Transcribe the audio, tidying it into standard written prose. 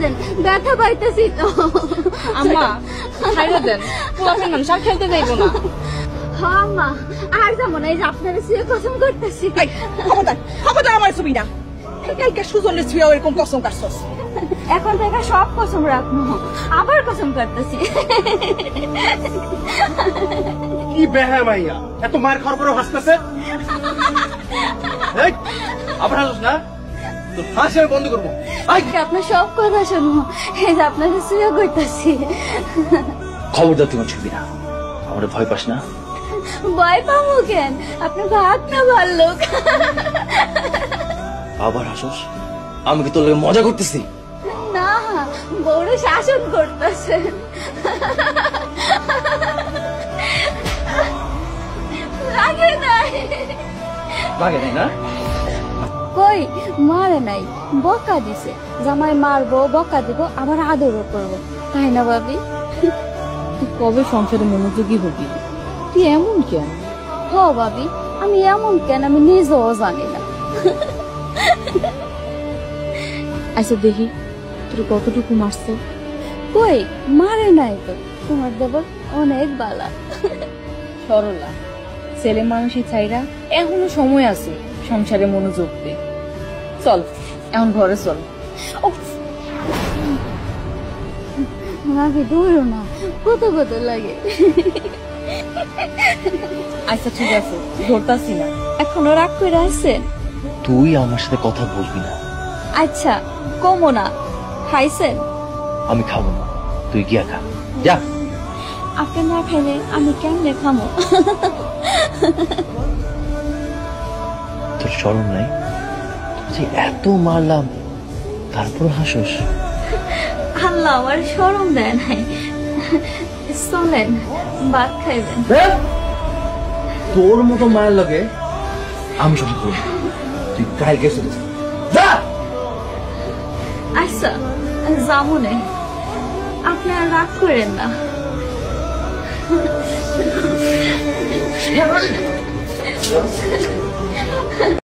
দেন, ব্যথা পাইতেছি তো। আম্মা ছাইড়া দেন, পোলাপেন মানুষ আর খেলতে যাইবো না। হ্যাঁ আম্মা, আর যাবো না, এই যে আপনারা শুয়ে কসম করতেছি। খবরদার খবরদার আমার ছবি না, কালকে সুজনের ছুঁয়ে এরকম কসম কাটছস। এখন থেকে সব কসম রাখবো, আবার কসম করতেছি। কি বেহায়া মাইয়া, এত মার খাওয়ার পরেও হাসতেছে। আবার হাসিস না, তোর হাসি আমি বন্ধ করবো। আপনার সব কথা শুনবো, এই যে আপনাকে শুয়ে করতেছি। খবরদার তুই ছবি না, আমার ভয় পাস না। ভয় পাবো কেন, আপনি ভাগ না ভাল্লুক। আবার হাসস, আমি কি তোর মজা করতেছি? না, বড় শাসন করতেছে। লাগে নাই, লাগে নাই না? কই মারে নাই, বকা দিছে। জামাই মারবো, বকা দিব, আবার আদরও করবো, তাই না ভাবি? কবে সংসারে মনোযোগী হবি? তুই এমন কেন? হ ভাবি, আমি এমন কেন আমি নিজেও জানি না। আচ্ছা দেখি তোর কতটুকু মারছে। কই মারে নাই তো, তোমার দেবর অনেক বালা। সরলা, ছেলে মানুষই চাইরা এখনো সময় আছে সংসারে মনোযোগ দে। চল এখন ঘরে চল। ভাবি দৌড়ো না, কত কত লাগে। আচ্ছা ঠিক আছে, ধরতাছি না। এখনো রাগ করে আসছেন? তুই আমার সাথে কথা বলবি না। আচ্ছা কমো না, খাইছেন? আমি খাবো না, তুই গিয়া খা, যা। আপনি না খাইলে আমি কেমনে খামো? তোর শরম নাই? তুই এত মারলাম তারপর হাসস? আল্লাহ আমার শরম দেয় নাই। চলেন ভাত খাইবেন। তোর মতো মায়ের লাগে আমি সব করবো, তুই কাল গেছে যা। আচ্ছা যাবো, আপনি আর রাগ করেন না।